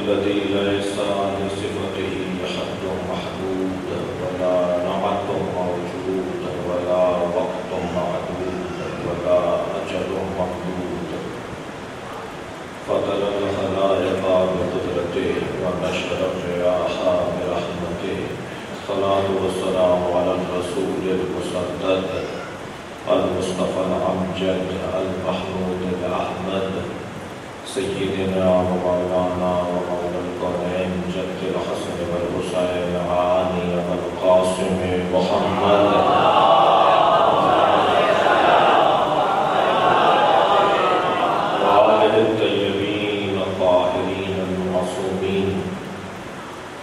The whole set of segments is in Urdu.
الذي ليس لصفته حد محدود ولا نعت موجود ولا وقت معدود ولا أجل ممدود فطر الخلائق بقدرته ونشر الرياح برحمته الصلاة والسلام على الرسول المسدد المصطفى الأمجد المحمود الأحمد سيدنا ومولانا ومولى الكونين جد الحسن والحسين علي والقاسم محمد وآل الطيبين الطاهرين المعصومين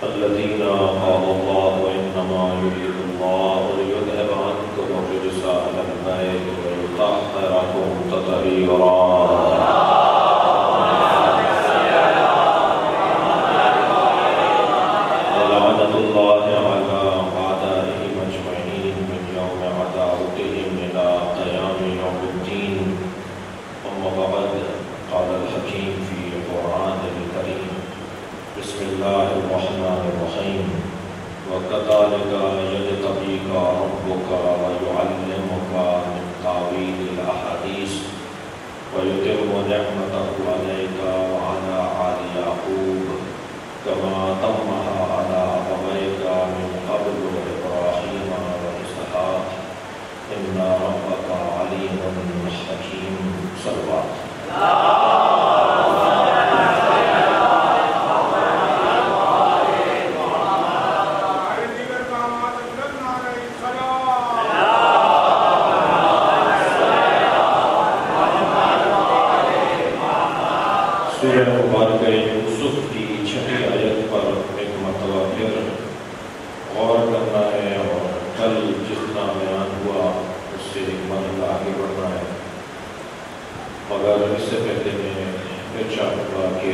الذين قال الله إنما يريد الله ليذهب عنكم الرجس أهل البيت ويطهركم تطهيرا الله على أعدائهم أجمعين من يوم عداوتهم إلى قيام يوم الدين أما بعد قال الحكيم في القرآن الكريم بسم الله الرحمن الرحيم وكذلك يجتبيك ربك ويعلمك من تأويل الأحاديث ويتم نعمته عليك وعلى آل يعقوب كما تمها على أبويك من قبل إبراهيم وإسحاق إن ربك عليم حكيم صلوات سورہ مبارکہ یوسف کی چھٹی آیت پر ایک مرتبہ پھر غور کرنا ہے اور کل جتنا بیان ہوا اس سے ایک مرحلہ آگے بڑھنا ہے، مگر اس سے پہلے میں پھر چاہوں گا کہ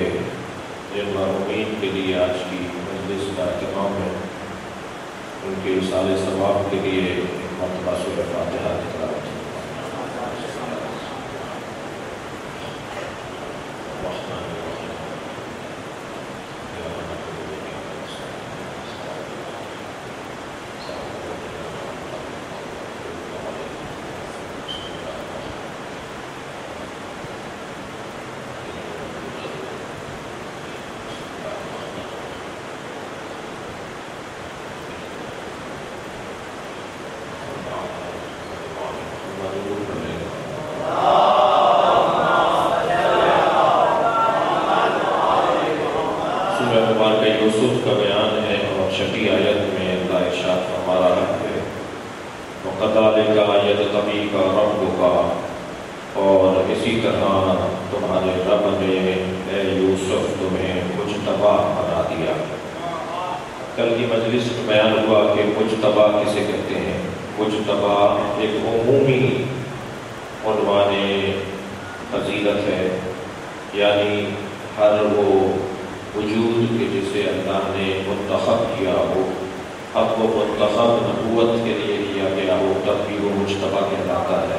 جن مرحومین کے لیے آج کی مجلس کا اہتمام ہے ان کے اصال ثواب کے لیے ایک مرتبہ سورہ فاتحہ کی تلاوت ہے۔ یوسف کا بیان ہے اور چھٹی آیت میں اللہ ارشاد فرما رہا ہے وَكَذَلِكَ يَجْتَبِيكَ رَبُّكَ، اور اسی طرح تمہارے رب نے اے یوسف تمہیں مجتبی بنا دیا۔ کل کی مجلس میں بیان ہوا کہ مجتبی کسے کہتے ہیں۔ مجتبی ایک عمومی عنوان فضیلت ہے، یعنی ہر وہ وجود کے جسے اللہ نے منتخب کیا ہو، اب وہ منتخب نبوت کے لیے کیا گیا ہو تب بھی وہ مجتبی کہلاتا ہے،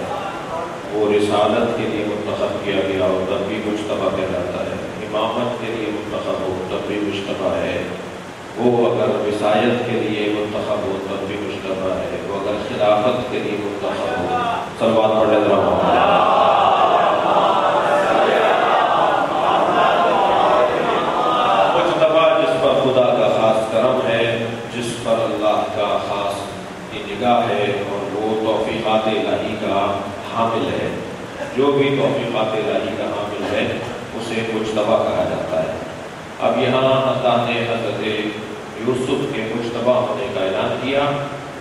وہ رسالت کے لیے منتخب کیا گیا ہو تب بھی مجتبی کہلاتا ہے، امامت کے لیے منتخب ہو تب بھی مجتبی ہے، وہ اگر وصایت کے لیے منتخب ہو تب بھی مجتبی ہے، وہ اگر خلافت کے لیے منتخب ہو صلوات پڑھ رہا ہوں۔ خدا کا خاص کرم ہے، جس پر اللہ کا خاص نگاہ ہے، اور وہ توفیقات الہی کا حامل ہے۔ جو بھی توفیقات الہی کا حامل ہے اسے مجتبی کہا جاتا ہے۔ اب یہاں اللہ نے حضرت یوسف کے مجتبی ہونے کا اعلان کیا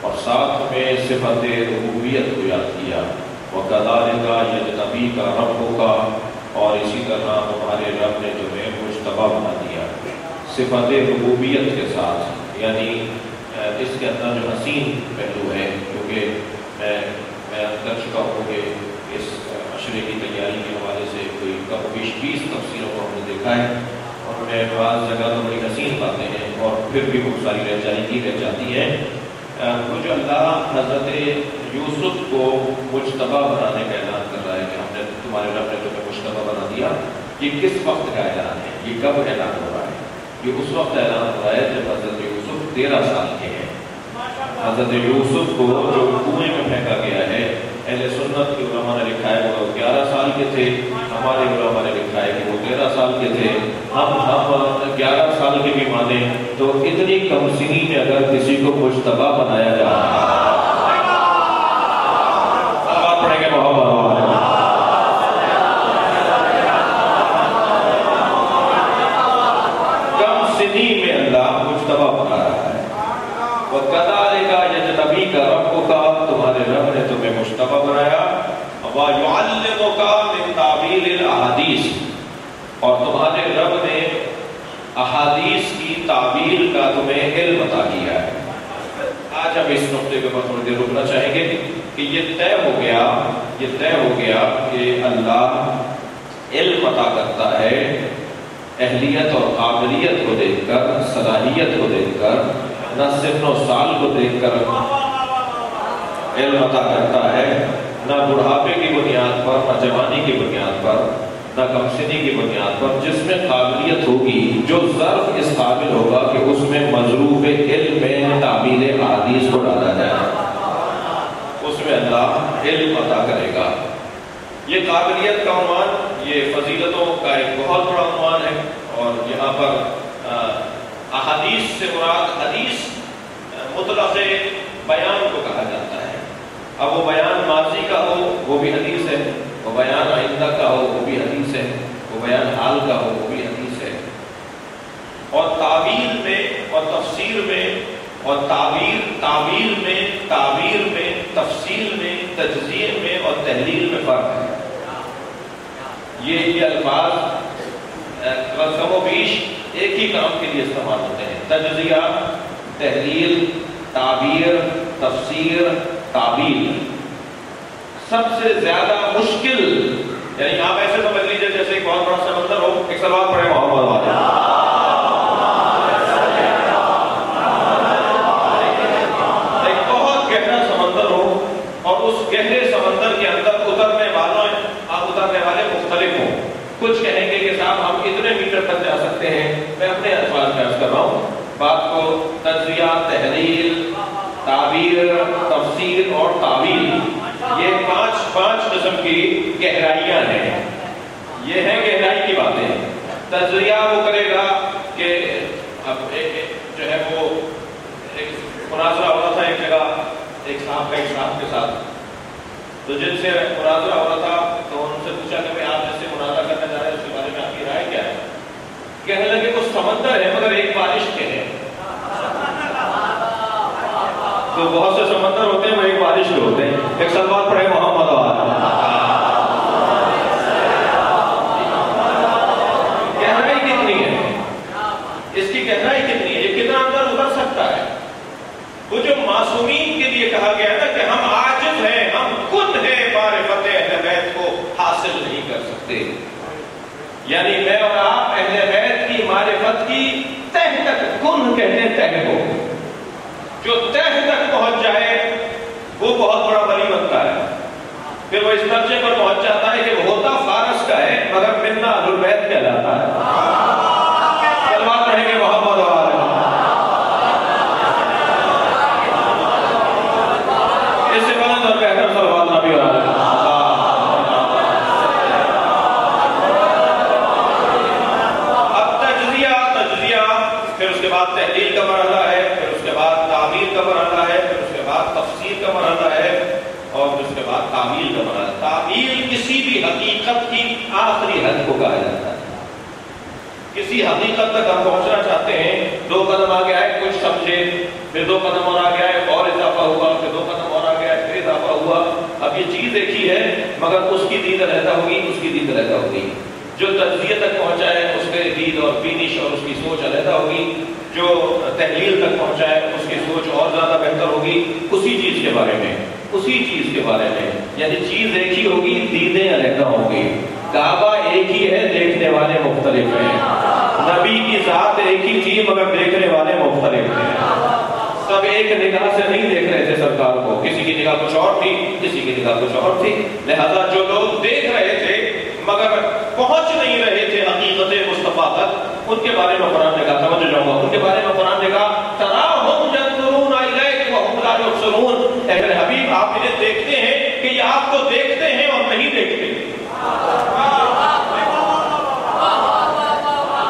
اور ساتھ میں صفت ربوبیت کو یاد کیا، وَكَذَلِكَ يَجْتَبِيكَ رَبُّكَ، اور اسی طرح تمہارے رب نے تمہیں مجتبی بنا دیا صفت ربوبیت کے ساتھ۔ یعنی اس کے اندر جو حسین پہلو ہے، کیونکہ میں کر چکا ہوں کہ اس عشرے کی تیاری کے حوالے سے کوئی کم بیش 20 تفسیروں کو ہم نے دیکھا ہے، اور میں بعض جگہ تو بڑی حسین باتیں ہیں اور پھر بھی بہت ساری رہ جاتی ہیں۔ وہ جو اللہ حضرت یوسف کو مجتبی بنانے کا اعلان کر رہا ہے کہ ہم نے تمہارے رب نے تمہیں مجتبی بنا دیا، یہ کس وقت کا اعلان ہے، یہ کب اعلان ہو رہا ہے؟ یہ اس وقت اعلان ہوا ہے جب حضرت یوسف 13 سال کے ہیں۔ حضرت یوسف کو جو کنویں میں پھینکا گیا ہے، اہل سنت کے علماء نے لکھا ہے وہ 11 سال کے تھے، ہمارے علماء نے لکھا ہے کہ وہ 13 سال کے تھے۔ ہم 11 سال کے بھی مانیں تو اتنی کم سنی میں اگر کسی کو مجتبی بنایا جا رہا ہے، بات پڑھیں گے محمد میں اللہ مجتبی بنا رہا ہے۔ وَكَذَلِكَ يَجْتَبِيكَ رَبُّكَ، تمہارے رب نے تمہیں مجتبی بنایا۔ وَيُعَلِّمُكَ مِن تَعْوِيلِ الْأَحَادِيثِ، اور تمہارے رب نے احادیث کی تعویل کا تمہیں علم عطا کیا ہے۔ آج ہم اس نقطے کے اوپر تھوڑی دیر رکنا چاہیں گے کہ یہ طے ہو گیا کہ اللہ علم عطا کرتا ہے اہلیت اور قابلیت کو دیکھ کر، صلاحیت کو دیکھ کر، نہ سن و سال کو دیکھ کر علم عطا کرتا ہے، نہ بڑھاپے کی بنیاد پر، نہ جوانی کی بنیاد پر، نہ کم سنی کی بنیاد پر۔ جس میں قابلیت ہوگی، جو ظرف اس قابل ہوگا کہ اس میں مضروب علم میں تعبیر احادیث کو ڈالا جائے، اس میں اللہ علم عطا کرے گا۔ یہ قابلیت کا عنوان، یہ فضیلتوں کا ایک بہت بڑا عنوان ہے، اور یہاں پر احادیث سے مراد حدیث مطلق بیان کو کہا جاتا ہے۔ اب وہ بیان ماضی کا ہو وہ بھی حدیث ہے، وہ بیان آئندہ کا ہو وہ بھی حدیث ہے، وہ بیان حال کا ہو وہ بھی حدیث ہے۔ اور تعویل میں اور تفسیر میں اور تعویل میں تفصیل میں تجزیے میں اور تحلیل میں فرق ہے۔ یہ الفاظ کم و بیش ایک ہی کام کے لیے استعمال ہوتے ہیں۔ تجزیہ، تحلیل، تعبیر، تفسیر، تعویل۔ سب سے زیادہ مشکل، یعنی آپ ایسے سمجھ لیجیے جیسے ایک بہت بڑا سمندر ہو، ایک سلوات پڑھے محمد والے، ایک بہت گہرا سمندر ہو، اور اس گہرے سمندر کے اندر اترنے والے مختلف ہوں۔ کچھ کہیں گے کہ صاحب ہم اتنے میٹر تک جا سکتے ہیں، میں اپنے الفاظ میں عرض کر رہا ہوں بات کو۔ تجزیہ، تحلیل، تعبیر، تفسیر اور تعویل، یہ پانچ قسم کی گہرائیاں ہیں۔ یہ ہیں گہرائی کی باتیں۔ تجزیہ وہ کرے گا کہ اب جو ہے وہ ایک مناظرہ ہو رہا تھا ایک جگہ، ایک صاحب کے ساتھ، تو جن سے مناظرہ ہو رہا تھا تو ان سے پوچھا کہ بھئی آپ جس سے مناظرہ کرنے جا رہے ہیں اس کے بارے میں آپ کی رائے کیا ہے؟ کہنے لگے وہ سمندر ہے مگر ایک بارش کے ہے۔ تو بہت سے سمندر ہوتے ہیں وہ ایک بارش کے ہوتے ہیں۔ ایک سلوات پڑھے محمد گہرائی کتنی ہے، اس کی گہرائی کتنی ہے، یہ کتنا اندر اتر سکتا ہے۔ وہ جو معصومین کے لیے کہا گیا ہے نا کہ ہم عاجز ہیں، ہم کن ہیں، معرفت اہل بیت کو حاصل نہیں کر سکتے۔ یعنی میں اور آپ اہل بیت کی معرفت کی تہ تک، کن کہتے ہیں تہ کو، جو تہ تک پہنچ جائے وہ بہت بڑا ولی بنتا ہے۔ پھر وہ اس درجے پر پہنچ جاتا ہے کہ وہ ہوتا فارس کا ہے مگر منا اہل بیت کہلاتا ہے۔ کلمات پڑھیں گے محمد والے، اس سے بلند اور بہتر صلوات نبی اور آلہ۔ اب تجزیہ، پھر اس کے بعد تحلیل کا مرحلہ ہے، پھر اس کے بعد تعبیر کا مرحلہ ہے، پھر اس کے بعد تفسیر کا مرحلہ ہے، اور پھر اس کے بعد تعویل کا مرحلہ۔ تعویل کسی بھی حقیقت کی آخری حد کو کہا جاتا ہے۔ کسی حقیقت تک ہم پہنچنا چاہتے ہیں، 2 قدم آگے آئے کچھ سمجھے، پھر 2 قدم اور آگے آئے اور اضافہ ہوا، پھر 2 قدم اور آگے آئے پھر اضافہ ہوا۔ اب یہ چیز ایک ہی ہے مگر اس کی دید علیحدہ ہوگی، اس کی دید علیحدہ ہوگی۔ جو تجزیہ تک پہنچا ہے اس کے دید اور بینش اور اس کی سوچ علیحدہ ہوگی، جو تحلیل تک پہنچا ہے اس کی سوچ اور زیادہ بہتر ہوگی اسی چیز کے بارے میں، یعنی چیز ایک ہی ہوگی، دیدیں علیحدہ ہوں گی۔ کعبہ ایک ہی ہے، دیکھنے والے مختلف ہیں۔ نبی کی ذات ایک ہی تھی مگر دیکھنے والے مختلف ہیں۔ سب ایک نگاہ سے نہیں دیکھ رہے تھے سرکار کو، کسی کی نگاہ کچھ اور تھی، کسی کی نگاہ کچھ اور تھی۔ لہذا جو لوگ دیکھ رہے تھے مگر پہنچ نہیں رہے تھے حقیقت مصطفیٰ تک، ان کے بارے میں قرآن نے کہا، سمجھ جاؤں گا، ان کے بارے میں قرآن نے کہا تراہم ینظرون الیک وہم لا یبصرون، اے میرے حبیب آپ انہیں دیکھتے ہیں کہ یہ آپ کو دیکھتے ہیں اور نہیں دیکھتے۔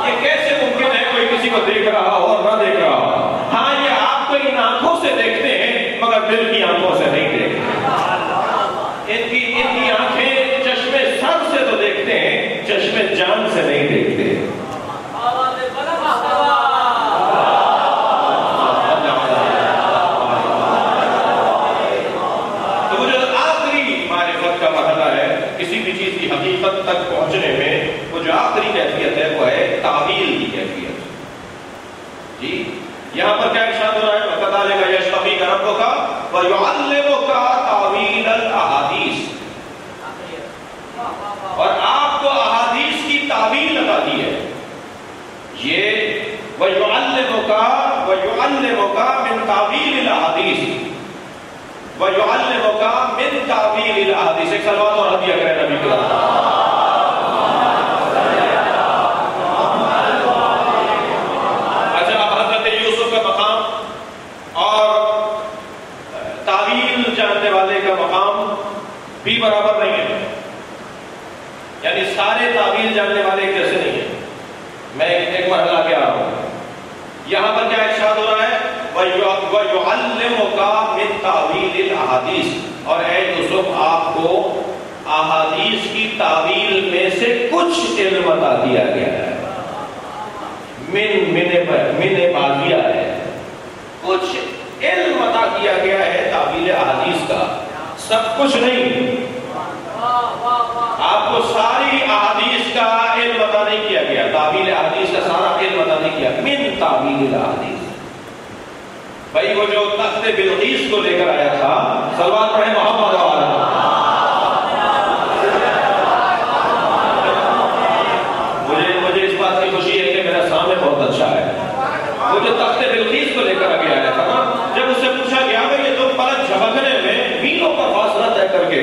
یہ کیسے ممکن ہے کوئی کسی کو دیکھ رہا ہو اور نہ دیکھ رہا ہو؟ ہاں یہ آپ کو ان آنکھوں سے دیکھتے ہیں مگر دل کی آنکھوں سے نہیں دیکھتے۔ ان کی آنکھیں چشمے سر سے تو دیکھتے ہیں، چشمے جان سے نہیں دیکھتے۔ تو جو آخری معرفت کا مرحلہ ہے کسی بھی چیز کی حقیقت تک پہنچنے میں، وہ جو آخری کیفیت ہے وہ ہے تعویل کی کیفیت۔ جی یہاں پر کیا ارشاد ہو رہا ہے؟ وَكَذَلِكَ يَجْتَبِيكَ رَبُّكَ وَيُعَلِّمُكَ تَأْوِيلَ الْأَحَادِيثِ، اور آپ کو احادیث کی تعویل عطا دی ہے۔ یہ وَيُعَلِّمُكَ مِن تَأْوِيلِ الْأَحَادِيثِ، وَيُعَلِّمُكَ مِن تَأْوِيلِ الْأَحَادِيثِ۔ ایک صلوات اور ہدیہ کریں نبی کے ساتھ۔ بھی برابر نہیں ہے، یعنی سارے تعویل جاننے والے ایک جیسے نہیں ہیں۔ میں ایک مرحلہ آگے آ رہا ہوں۔ یہاں پر کیا ارشاد ہو رہا ہے؟ وَيُعَلِّمُكَ مِن تَأْوِيلِ الْأَحَادِيثِ، اور اے یوسف آپ کو احادیث کی تعویل میں سے کچھ علم عطا دیا گیا ہے۔ من باغیہ ہے، کچھ علم عطا کیا گیا ہے تعویل احادیث کا، سب کچھ نہیں۔ آپ کو ساری احادیث کا علم عطا نہیں کیا گیا، تعویل احادیث کا سارا علم عطا نہیں کیا۔ من تعویل الاحادیث، بھائی وہ جو تخت بلقیس کو لے کر آیا تھا، صلوات پڑھیں محمد وعلیہ، مجھے اس بات کی خوشی ہے کہ میرا سامنے بہت اچھا ہے۔ وہ جو تخت بلقیس کو لے کر آگے آیا تھا نا، جب اس سے پوچھا گیا کہ یہ تو پلک جھپکنے میں میلوں کا فاصلہ طے کر کے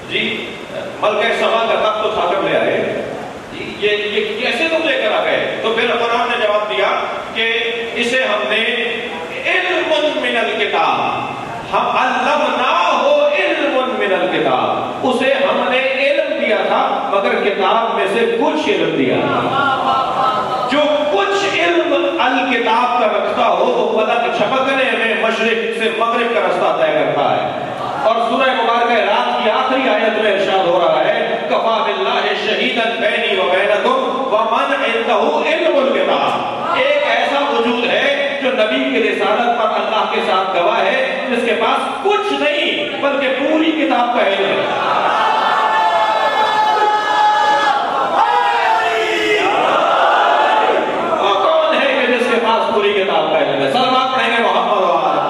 جی ملکہ سما کا تخت اٹھا کر لے آئے، یہ کیسے تم لے کر آ گئے؟ تو پھر قرآن نے جواب دیا کہ اسے ہم نے علم من الکتاب، ہم علمناہ علم من الکتاب، اسے ہم نے علم دیا تھا مگر کتاب میں سے کچھ علم دیا۔ جو کچھ علم الکتاب کا رکھتا ہو وہ پلک جھپکنے میں مشرق سے مغرب کا رستہ طے کرتا ہے۔ اور سورہ مبارکہ رات کی آخری آیت میں ارشاد ہو رہا ہے کفا باللہ شہیدا بینی و بینکم ومن عندہ علم الکتاب، ایک ایسا وجود ہے جو نبی کی رسالت پر اللہ کے ساتھ گواہ ہے، جس کے پاس کچھ نہیں بلکہ پوری کتاب کا علم ہے۔ پوری کتاب کا علم ہے۔ سلوات پڑھیں گے محمد وعلیہ۔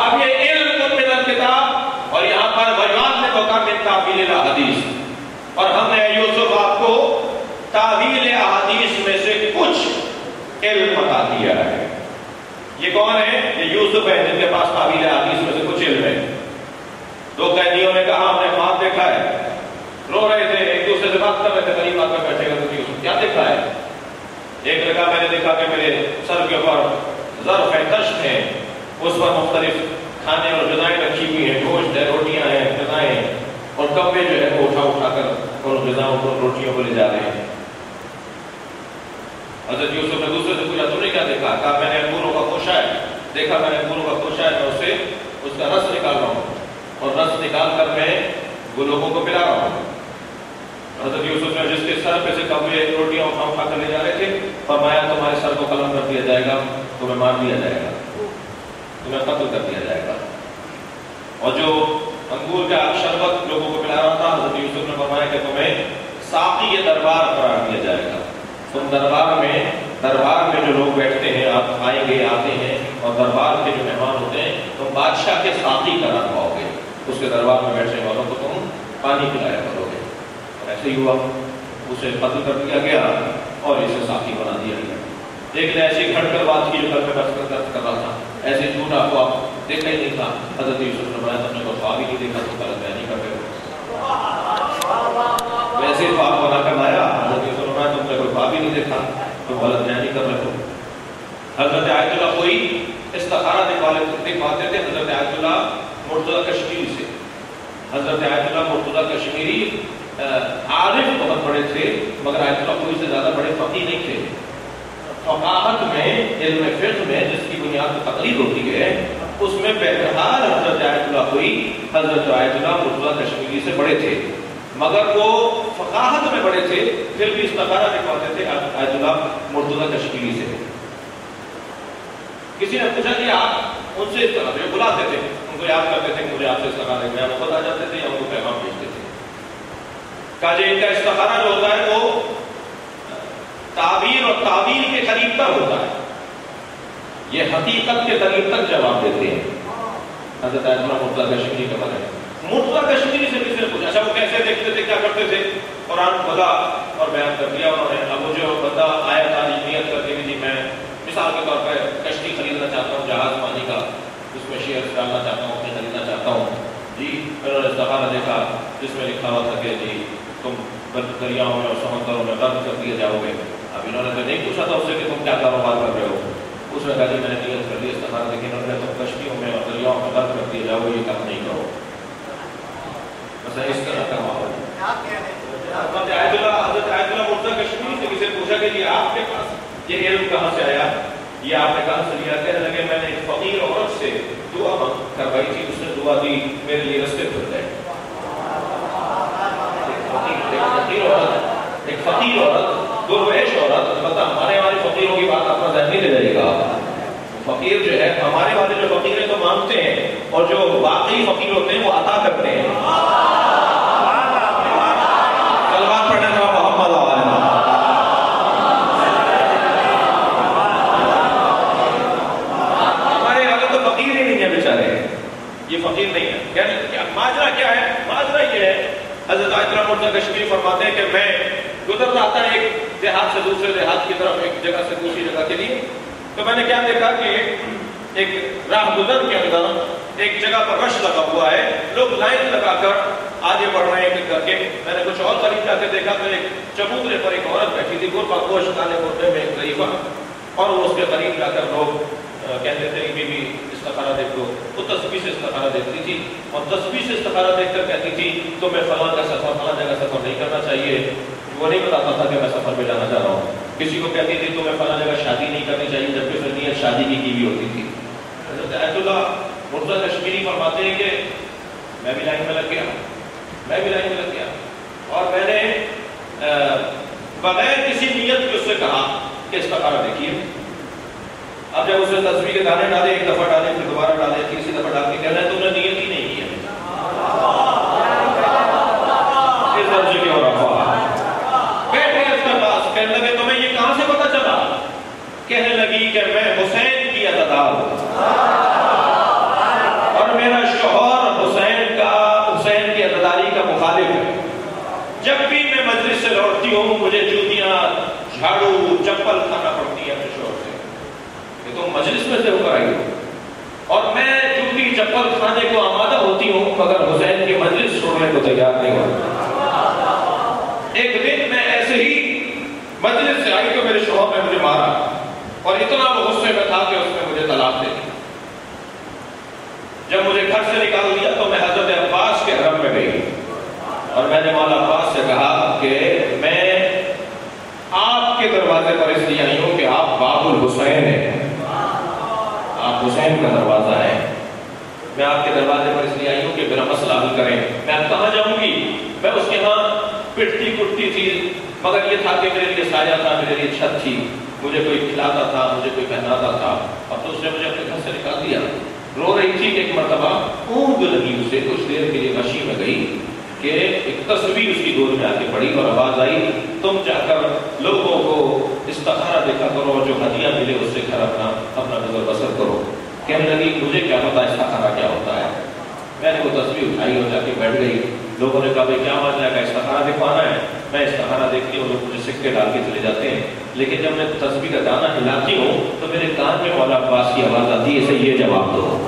اب یہ علم من الکتاب، اور یہاں پر وَيُعَلِّمُكَ مِن تَأْوِيلِ الْأَحَادِيثِ، اور ہم نے یوسف آپ کو تعویل احادیث میں سے کچھ علم عطا دیا ہے۔ یہ کون ہے؟ یہ یوسف ہے جن کے پاس تعویل احادیث میں سے کچھ علم ہے۔ دو قیدیوں نے کہا ہم نے خواب دیکھا ہے، رو رہے تھے، ایک دوسرے سے بات کر رہے تھے، قریب آ کر بیٹھے گا تو کیا دیکھا ہے؟ ایک نے کہا میں نے دیکھا کہ میرے سر کے اوپر ظرف ہے، تشت ہے، اس پر مختلف کھانے اور غذائیں رکھی ہوئی ہیں، گوشت ہے، روٹیاں ہیں، غذائیں ہیں، اور کبے جو ہے وہ اٹھا کر ان غذاؤں کو روٹیوں کو لے جا رہے ہیں۔ حضرت یوسف نے دوسرے سے پوچھا تم نے کیا دیکھا؟ کہا میں نے انگوروں کا خوشہ ہے دیکھا، میں نے انگوروں کا خوشہ ہے، میں اسے اس کا رس نکال رہا ہوں، اور رس نکال کر میں وہ لوگوں کو پلا رہا ہوں۔ حضرت یوسف نے جس کے سر پہ سے کبے روٹیاں اٹھا کر لے جا رہے تھے، فرمایا تمہارے سر کو قلم کر دیا جائے گا، تمہیں مار دیا جائے گا، تمہیں قتل کر دیا جائے گا۔ اور جو انگور کا شربت لوگوں کو پلا رہا تھا، حضرت یوسف نے فرمایا کہ تمہیں ساقی دربار قرار دیا جائے گا، تم دربار میں جو لوگ بیٹھتے ہیں، آپ آئیں گے آتے ہیں، اور دربار کے جو مہمان ہوتے ہیں تم بادشاہ کے ساقی قرار پاؤ گے، اس کے دربار میں بیٹھنے والوں کو تم پانی پلایا کرو گے۔ ایسے ہی ہوا، اسے قتل کر دیا گیا اور اسے ساقی بنا دیا گیا۔ لیکن ایسی گھڑ کر بات کی جو کل میں بات کر رہا تھا، ایسے جھوٹ آپ کو دیکھا ہی نہیں تھا۔ حضرت یوسف نے فرمایا تم نے کوئی خواب ہی نہیں دیکھا تو غلط بیانی کر رہے ہو۔ ایسے ہی پاک بنا کر لایا. حضرت یوسف نے تم نے کوئی پاپ ہی نہیں دیکھا, تم غلط بیانی کر رہے ہو. حضرت آیت اللہ کوئی استخارہ دکھواتے تھے حضرت آیت اللہ مرتضیٰ کشمیری سے. حضرت آیت اللہ مرتضیٰ کشمیری عارف بہت بڑے تھے, مگر آیت اللہ کوئی سے زیادہ بڑے فقیہ نہیں تھے. فقاہت میں, علم فقہ میں جس کی بنیاد پر تقلید ہوتی ہے, اس میں بہرحال حضرت آیت اللہ کوئی حضرت آیت اللہ مرتضیٰ کشمیری سے بڑے تھے, مگر وہ فقاہت میں بڑے تھے, پھر بھی استخارہ دکھواتے تھے آیت اللہ مرتضیٰ کشمیری سے. کسی نے پوچھا کہ آپ ان سے استخارہ جو بلاتے تھے, ان کو یاد کرتے تھے, مجھے آپ سے استخارہ ہے, وہ بتا جاتے تھے یا ان کو پیغام بھیجتے تھے. کہا جی ان کا استخارہ جو ہوتا ہے وہ تعبیر اور تعبیر کے قریب تر ہوتا ہے, یہ حقیقت کے قریب تک جواب دیتے ہیں. حضرت آیت اللہ مرتضیٰ کشمیری کا بارے مرتضیٰ کشمیری سے کسی نے پوچھا اچھا وہ کیسے دیکھتے تھے, کیا کرتے تھے؟ قرآن کھولا اور بیان کر دیا انہوں نے. اب وہ جو بندہ آیا تھا نیت کر کے جی میں مثال کے طور پر کشتی خریدنا چاہتا ہوں, جہاز پانی کا, اس میں شیئرز ڈالنا چاہتا ہوں, اپنے خریدنا چاہتا ہوں جی. انہوں نے استخارہ دیکھا جس میں لکھا ہوا تھا کہ جی تم دریاؤں میں اور سمندروں میں غرق کر دیے جاؤ گے. اب انہوں نے تو نہیں پوچھا تھا اس سے کہ تم کیا کاروبار کر رہے ہو, اس نے کہا جی میں نے نیت کر لی استخارہ دیکھی, انہوں نے تم کشتیوں میں اور دریاؤں میں غرق کر دیے جاؤ, یہ کام نہیں کرو. بس اس طرح کا ماحول. حضرت آیت اللہ مرتضیٰ کشمیری سے کسی نے پوچھا کہ جی آپ کے پاس یہ علم کہاں سے آیا, یہ آپ نے کہاں سے لیا؟ کہنے لگے میں نے ایک فقیر عورت سے دعا کروائی تھی, اس نے دعا دی میرے لیے رستے کھل گئے. ایک فقیر عورت, درویش عورت, البتہ ہمارے والے فقیروں کی بات اپنا ذہن نہیں لے جائے گا. فقیر جو ہے ہمارے والے جو فقیر ہیں تو مانگتے ہیں, اور جو واقعی فقیر ہوتے ہیں وہ عطا کرتے ہیں. کلمات پڑھنے کا محمد علیہ ہمارے والے تو فقیر ہی نہیں ہے بیچارے, یہ فقیر نہیں ہے. ماجرا کیا ہے؟ ماجرا یہ ہے حضرت آیت اللہ مرتضیٰ کشمیری فرماتے ہیں کہ میں گزر رہا تھا ایک دیہات سے دوسرے دیہات کی طرف, ایک جگہ سے دوسری جگہ کے لیے, تو میں نے کیا دیکھا کہ ایک راہ گزر کے اندر ایک جگہ پر رش لگا ہوا ہے, لوگ لائن لگا کر آگے بڑھ رہے ہیں کر کے. میں نے کچھ اور قریب جا کے دیکھا تو ایک چبوترے پر ایک عورت بیٹھی تھی, گور پاگوش کالے گورے میں ایک غریبہ, اور وہ اس کے قریب جا کر لوگ کہتے تھے کہ بی استخارہ دیکھ لو. وہ تسبیح سے استخارہ دیکھتی تھی, اور تسبیح سے استخارہ دیکھ کر کہتی تھی تو میں فلاں کا سفر فلاں جگہ سفر نہیں کرنا چاہیے. وہ نہیں بتاتا تھا کہ میں سفر پہ جانا چاہ رہا ہوں. کسی کو کہتی تھی تو میں فلاں جگہ شادی نہیں کرنی چاہیے, جبکہ پھر نیت شادی کی ہوئی ہوتی تھی. حضرت آیت اللہ مرتضیٰ کشمیری فرماتے ہیں کہ میں بھی لائن میں لگ گیا, میں بھی لائن میں لگ گیا, اور میں نے بغیر کسی نیت کے اس سے کہا کہ استخارہ دیکھیے. اب جب اسے تسبیح کے دانے ڈالے, ایک دفعہ ڈالے, پھر دوبارہ ڈالے, تیسری دفعہ ڈال کے کہنا ہے تم نے نیت ہی نہیں کی ہے. اس درجے کی اور بیٹھے اس کے پاس, کہنے لگے تمہیں یہ کہاں سے پتا چلا؟ کہنے لگی کہ میں حسین کی عطادار ہوں, اور میرا شوہر حسین کی عطاداری کا مخالف ہے. جب بھی میں مجلس سے لوٹتی ہوں مجھے جوتیاں, جھاڑو, چپل کھانا پڑتی ہے اپنے شوہر سے. تم مجلس میں سے ہو کر آئی ہو, اور میں جوتی چپل کھانے کو آمادہ ہوتی ہوں, مگر حسین کی مجلس چھوڑنے کو تیار نہیں ہوتا. ایک دن میں ایسے ہی مجلس سے آئی تو میرے شوہر نے مجھے مارا, اور اتنا وہ غصے میں تھا کہ اس نے مجھے طلاق دے دی. جب مجھے گھر سے نکال دیا تو میں حضرت عباس کے حرم میں گئی, اور میں نے مولا عباس سے کہا کہ میں آپ کے دروازے پر اس لیے آئی ہوں کہ آپ باب الحسین ہیں, آپ حسین کا دروازہ ہے. میں آپ کے دروازے پر اس لیے آئی ہوں کہ میرا مسئلہ حل کریں. میں اب کہاں جاؤں گی؟ میں اس کے ہاں پٹتی کٹتی تھی, مگر یہ تھا کہ میرے لیے سایہ تھا, میرے لیے چھت تھی, مجھے کوئی کھلاتا تھا, مجھے کوئی پہناتا تھا. اب تو اس نے مجھے اپنے گھر سے نکال دیا. رو رہی تھی کہ ایک مرتبہ اونگ لگی اسے, کچھ دیر کے لیے غشی میں گئی کہ ایک تصویر اس کی گود میں آ کے پڑی, اور آواز آئی تم جا کر لوگوں کو استخارہ دیکھا کرو, اور جو ہدیہ ملے اس سے گھر اپنا گزر بسر کرو. کہنے لگی مجھے کیا پتا استخارہ کیا ہوتا ہے. میں نے وہ تصویر اٹھائی اور جا کے بیٹھ گئی. لوگوں نے کہا بھائی کیا ماننا ہے, استخارہ دکھوانا ہے. میں استخارہ دیکھتی ہوں, لوگ مجھے سکے ڈال کے چلے جاتے ہیں, لیکن جب میں تصویر کا دانہ ہلاتی ہوں تو میرے کان میں مولا عباس کی آواز آتی ہے اسے یہ جواب دو.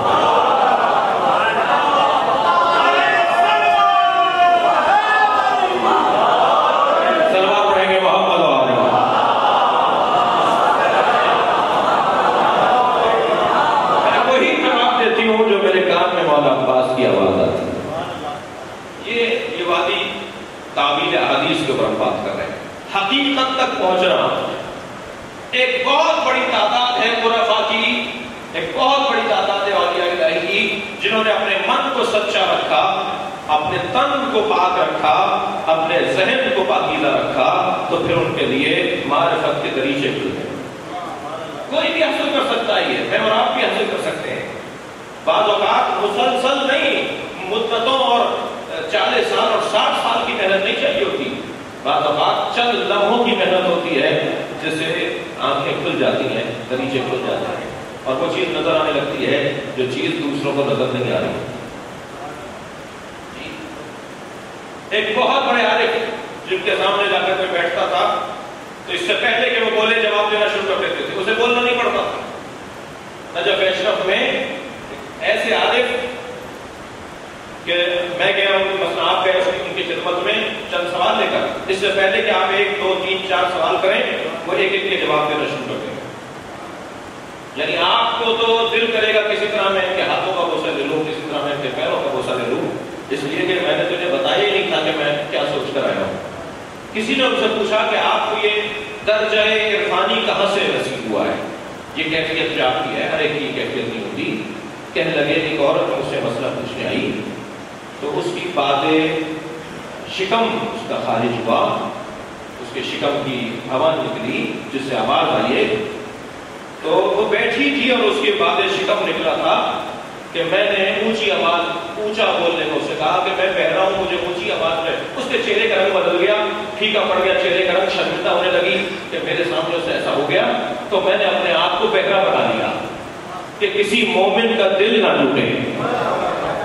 حقیقت تک پہنچنا. ایک بہت بڑی تعداد ہے قرفا کی، ایک بہت بڑی تعداد ہے اولیاء الہی کی جنہوں نے اپنے من کو سچا رکھا، اپنے تن کو پاک رکھا، اپنے ذہن کو پاکیزہ رکھا، تو پھر ان کے لیے معرفت کے دریچے کھل گئے. کوئی بھی حاصل کر سکتا ہے، یہ میں اور آپ بھی حاصل کر سکتے ہیں. بعض اوقات مسلسل نہیں، مدتوں اور 40 سال اور 60 سال کی محنت نہیں چاہیے ہوتی. بعض اوقات چند لمحوں کی محنت ہوتی ہے جس سے آنکھیں کھل جاتی ہیں، دریچے کھل جاتے ہیں، اور وہ چیز نظر آنے لگتی ہے جو چیز دوسروں کو نظر نہیں آ رہی. ایک بہت بڑے عارف جن کے سامنے جا کر میں بیٹھتا تھا تو اس سے پہلے کہ وہ بولے جواب دینا شروع کر دیتے تھے، اسے بولنا نہیں پڑتا تھا. نجف اشرف میں ایسے عارف کہ میں گیا ہوں، مثلا آپ گئے ان کی خدمت میں چند سوال لے کر، اس سے پہلے کہ آپ 1 2 3 4 سوال کریں وہ ایک ایک کے جواب دینا شروع کر دیں گے. یعنی آپ کو تو دل کرے گا کسی طرح میں ان کے ہاتھوں کا بوسہ لے لوں، کسی طرح میں ان کے پیروں کا بوسہ لے لوں، اس لیے کہ میں نے تجھے بتایا ہی نہیں تھا کہ میں کیا سوچ کر آیا ہوں. کسی نے ان سے پوچھا کہ آپ کو یہ درجہ عرفانی کہاں سے نصیب ہوا ہے؟ یہ کیفیت جو آپ کی ہے، ہر ایک کی کیفیت نہیں ہوتی. کہنے لگے ایک عورت مجھ سے مسئلہ پوچھنے آئی تو اس کی باتیں شکم اس کا خارج ہوا، اس کے شکم کی ہوا نکلی جس سے آواز آئی ہے، تو وہ بیٹھی تھی اور اس کے بعد شکم نکلا تھا کہ میں نے اونچی آواز اونچا بولنے کو اسے کہا کہ میں بہرا ہوں، مجھے اونچی آواز میں. اس کے چہرے کا رنگ بدل گیا، پھیکا پڑ گیا چہرے کا رنگ، شرمندہ ہونے لگی کہ میرے سامنے سے ایسا ہو گیا. تو میں نے اپنے آپ کو بہرا بنا لیا کہ کسی مومن کا دل نہ ٹوٹے.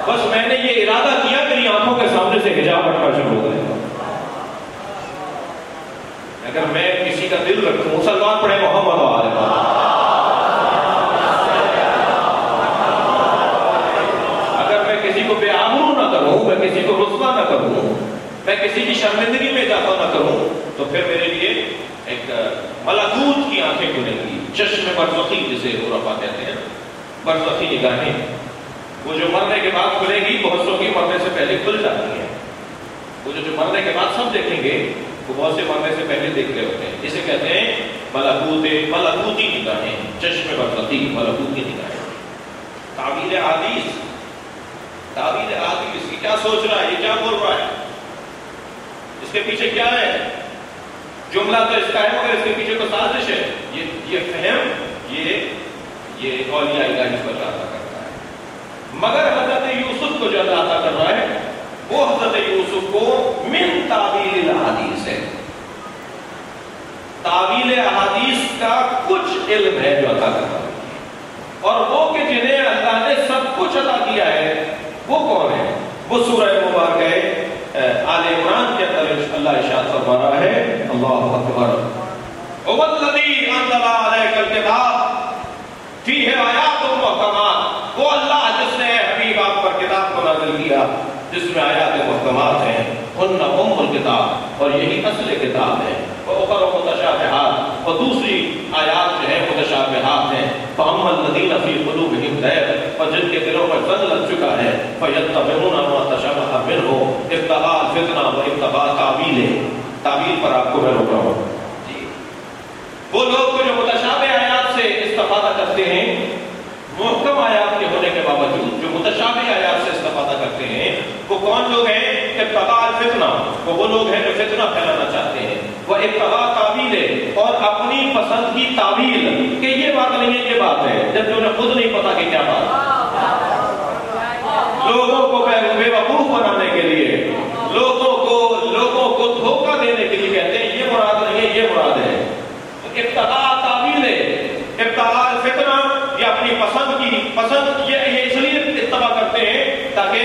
بس میں نے یہ ارادہ کیا میری آنکھوں کے سامنے سے حجاب ہٹنا شروع ہو گیا. اگر میں کسی کا دل رکھوں، سلمان پڑھے محمد و آل محمد، کسی کو بے آبرو نہ کروں، میں کسی کو رسوا نہ کروں، میں کسی کی شرمندگی میں اضافہ نہ کروں، تو پھر میرے لیے ایک ملکوت کی آنکھیں کھلیں گی. چشم برزخی جسے عرفا کہتے ہیں، برزخی نگاہیں، وہ جو مرنے کے بعد کھلے گی. بہت سو کی مرنے سے پہلے کھل جاتی ہیں. وہ جو مرنے کے بعد سب دیکھیں گے وہ بہت سے مرنے سے پہلے دیکھ رہے ہوتے ہیں. اسے کہتے ہیں ملکوتی نگاہیں، چشم برزخی، ملکوتی نگاہیں. تعبیر حدیث، تعبیر حدیث کی کیا سوچ رہا ہے، یہ کیا بول رہا ہے، اس کے پیچھے کیا ہے؟ جملہ تو اس کا ہے مگر اس کے پیچھے تو سازش ہے. یہ فہم یہ اولیاء الہی کو اللہ عطا کرتا ہے. مگر حضرت یوسف کو جو اللہ عطا کر رہا ہے وہ حضرت یوسف کو من تعبیر الاحادیث ہے. تعبیر احادیث کا کچھ علم ہے جو عطا کر رہا ہے. اور وہ کہ جنہیں اللہ نے سب کچھ عطا کیا ہے وہ کون ہے؟ وہ سورہ مبارکہ آل عمران کے اندر اللہ ارشاد فرما رہا ہے، اللہ اکبر، هو الذی انزل علیک الکتاب فیہ آیات محکمات. وہ اللہ جس نے حبیب آپ پر کتاب کو نازل کیا جس میں آیات محکمات ہیں، ہن ام الکتاب، اور یہی اصل کتاب ہے. وَأُخَرُ مُتَشَابِهَاتٌ، اور دوسری آیات جو ہے متشابہات ہیں. فَأَمَّا الَّذِينَ فِي قُلُوبِهِمْ زَيْغٌ، اور جن کے دلوں پر زنگ لگ چکا ہے، فَيَتَّبِعُونَ مَا تَشَابَهَ مِنْهُ ابْتِغَاءَ الْفِتْنَةِ وَابْتِغَاءَ تَأْوِيلِهِ. تعویل پر آپ کو میں روک رہا ہوں. وہ لوگ جو متشابہ آیات سے استفادہ کرتے ہیں، محکم آیات کے ہونے کے باوجود جو متشابہ آیات سے استفادہ کرتے ہیں، وہ کون لوگ ہیں؟ ابتغاء الفتنہ، وہ لوگ ہیں جو فتنہ پھیلانا چاہتے ہیں. وہ ابتغاء تعویل، اور اپنی پسند کی تعویل کہ یہ بات نہیں ہے یہ بات ہے، جب انہیں خود نہیں پتا کہ کیا بات ہے. لوگوں کو بے وقوف بنانے کے لیے، لوگوں کو دھوکہ دینے کے لیے کہتے ہیں یہ مراد نہیں ہے یہ مراد ہے. ابتغاء تعویل، ابتغاء الفتنہ، یہ اپنی پسند یہ اس لیے اتباع کرتے ہیں تاکہ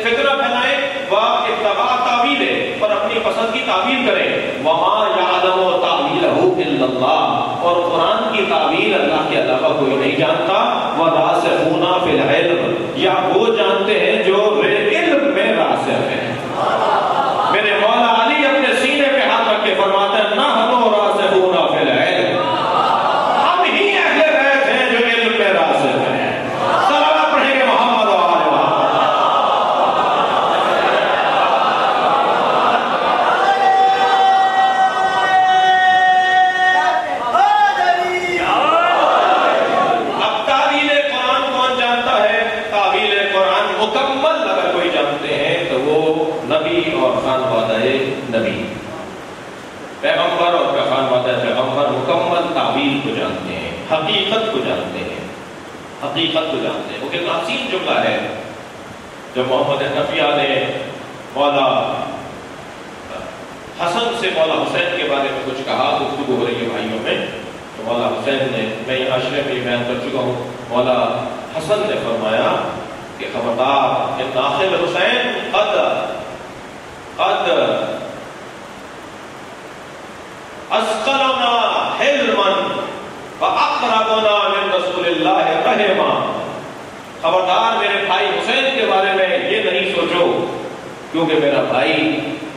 فتنہ پھیلائیں. ابتغاء تعویل، اور اپنی پسند کی تعویل کریں. وما یعلم تأویلہ الا اللہ، اور قرآن کی تعویل اللہ کے علاوہ کوئی نہیں جانتا. والراسخون فی العلم، یا وہ جانتے ہیں جو علم میں راسخ ہیں. میرے مولا علی اپنے سینے پہ ہاتھ رکھ کے فرماتے ہیں نحن راسخون فی العلم، ہم ہی اہل بیت ہیں جو علم میں راسخ ہیں. صلوات پڑھیں گے محمد و آل محمد. حقیقت کو جانتے ہیں. وہ کتنا حسین جملہ ہے. جب محمد حنفیہ نے مولا حسن سے مولا حسین کے بارے میں کچھ کہا، گفتگو ہو رہی ہے بھائیوں میں، تو مولا حسین نے، میں یہاں شرح میں بیان کر چکا ہوں، مولا حسن نے فرمایا کہ خبردار ان آخر حسین قد اسقلنا حلما واقربنا من رسول اللہ رحما. خبردار میرے بھائی حسین کے بارے میں یہ نہیں سوچو، کیونکہ میرا بھائی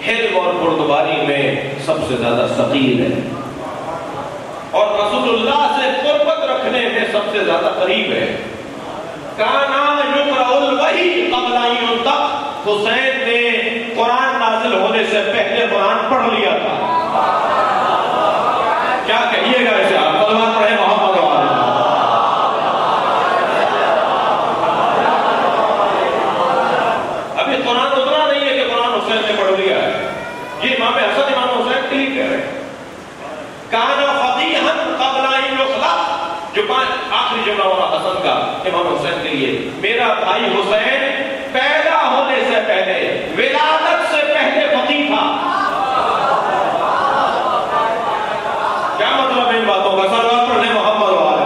حلم اور بردباری میں سب سے زیادہ ثقیل ہے اور رسول اللہ سے قربت رکھنے میں سب سے زیادہ قریب ہے. کانا یقرأ الوحی قبل ان ينطق. حسین نے قرآن نازل ہونے سے پہلے قرآن پڑھ لیا تھا. کیا کہیے گا اسے آپ؟ کلمات پڑھیں محمد و آل. ابھی قرآن اتنا نہیں ہے کہ قرآن حسین نے پڑھ لیا ہے. یہ امام حسن امام حسین کے لیے کہہ رہے ہیں. کانا فقیہا قبل ان یخلق. جو آخری جملہ ہونا حسن کا امام حسین کے لیے، میرا بھائی حسین پیدا ہونے سے پہلے، ولادت سے پہلے فقیہ تھا. کیا مطلب ان باتوں کا؟ صلوات پڑھنے محمد و آل.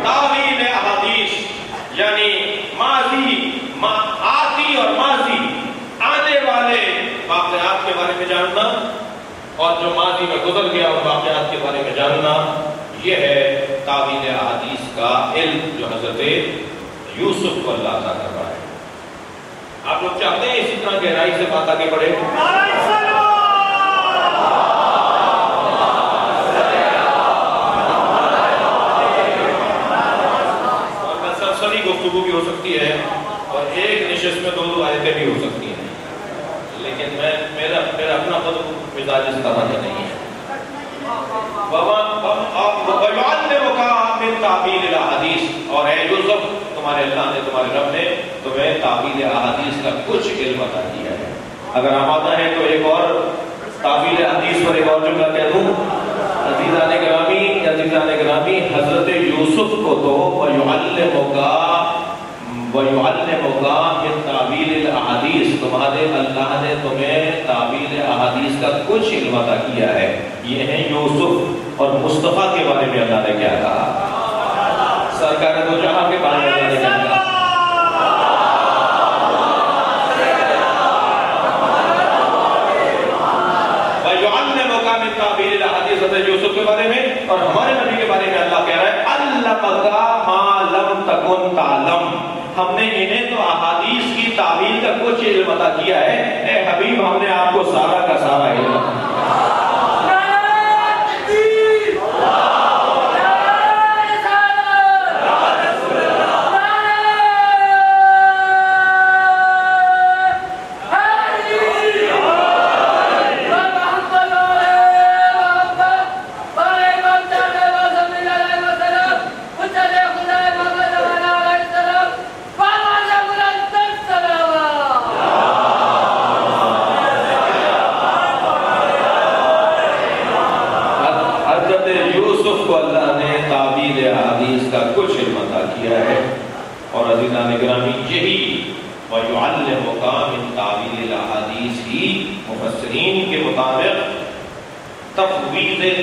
تعویل احادیث یعنی ماضی، آتی اور ماضی، آنے والے واقعات کے بارے میں جاننا اور جو ماضی میں گزر گیا ان واقعات کے بارے میں جاننا، یہ ہے تعویل احادیث کا علم جو حضرت یوسف کو اللہ عطا کر رہا ہے. آپ لوگ چاہتے ہیں اسی طرح گہرائی سے بات آگے بڑھے؟ اور میں سرسری گفتگو بھی ہو سکتی ہے اور ایک نشست میں 2 آیتیں بھی ہو سکتی ہیں، لیکن میرا اپنا خود مزاج اس طرح کا نہیں ہے. تعبیر الاحادیث. اور اے یوسف، تمہارے اللہ نے، تمہارے رب نے تمہیں تعبیر احادیث کا کچھ علم عطا کیا ہے. اگر آمادہ ہے تو ایک اور تعبیر احادیث پر ایک اور جملہ کہہ دوں. عزیزان گرامی، حضرت یوسف کو تو وَيُعَلِّمُكَ مِن تَعْوِيلِ الْأَحَادِيث، تمہارے اللہ نے تمہیں تعبیر احادیث کا کچھ علم عطا کیا ہے. یہ ہیں یوسف. اور مصطفیٰ کے بارے میں اللہ نے کیا کہا؟ سرکار دو جہاں کے بارے میں اللہ نے کیا کہا؟ وَيُعَلِّمُكَ مِن تَعْوِيلِ الْأَحَادِيث، حضرت یوسف کے بارے میں. اور ہمارے نبی کے بارے میں اللہ کہہ رہا ہے عَلَّمَكَ مَا لَمْ تَكُنْ تَعْلَمْ. ہم نے انہیں تو احادیث کی تعویل کا کچھ علم عطا کیا ہے. اے حبیب، ہم نے آپ کو سارا کا سارا علم.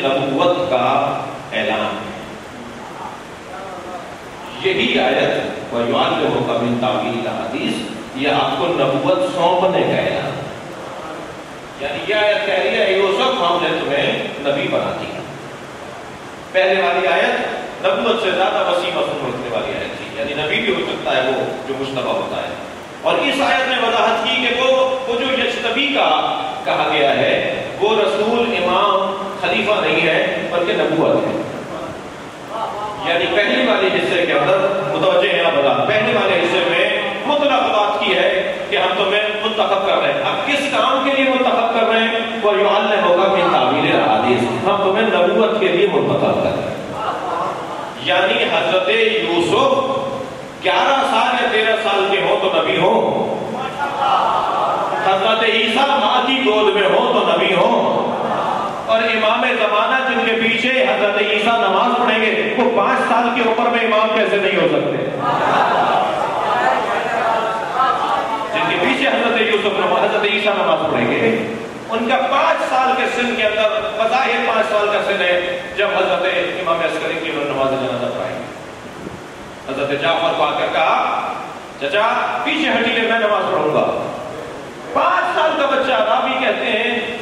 نبوت کا اعلان. یہی آیت وَيُعَلِّمُكَ مِن تَعْوِيلِ الْأَحَادِيث، یہ آپ کو نبوت سونپنے کا اعلان. یعنی یہ آیت کہہ رہی ہے یوسف، ہم نے تمہیں نبی بنا دیا. پہلے والی آیت نبوت سے زیادہ وسیع مفہوم رکھنے والی آیت تھی. یعنی نبی بھی ہو سکتا ہے وہ جو مجتبی ہوتا ہے. اور اس آیت نے وضاحت کی کہ وہ جو یجتبی کا کہا گیا ہے وہ رسول، امام، خلیفہ نہیں ہے بلکہ نبوت ہے. یعنی پہلی والی حصے کے اندر متوجہ ہیں آپ، پہلے والے حصے میں مطلق بات کی ہے کہ ہم تمہیں منتخب کر رہے ہیں. اب کس کام کے لیے منتخب کر رہے ہیں؟ وَيُعَلِّمُكَ مِن تَعْوِيلِ الْأَحَادِيث، ہم تمہیں نبوت کے لیے منتخب کر رہے ہیں. یعنی حضرت یوسف 11 سال یا 13 سال کے ہو تو نبی ہو، حضرت عیسیٰ ماں کی گود میں ہو تو نبی ہو، امام زمانہ جن کے پیچھے حضرت عیسیٰ نماز پڑھیں گے، وہ 5 سال کی عمر میں امام کیسے نہیں ہو سکتے؟ جن کے پیچھے حضرت عیسیٰ نماز پڑھیں گے، ان کا 5 سال کے سن کے اندر بظاہر 5 سال کا سن ہے جب حضرت امام عسکری کی نماز جنازہ پڑھائیں گے۔ حضرت جعفر کو آ کر کہا چچا پیچھے ہٹیے میں نماز پڑھوں گا۔ 5 سال کا بچہ، راوی کہتے ہیں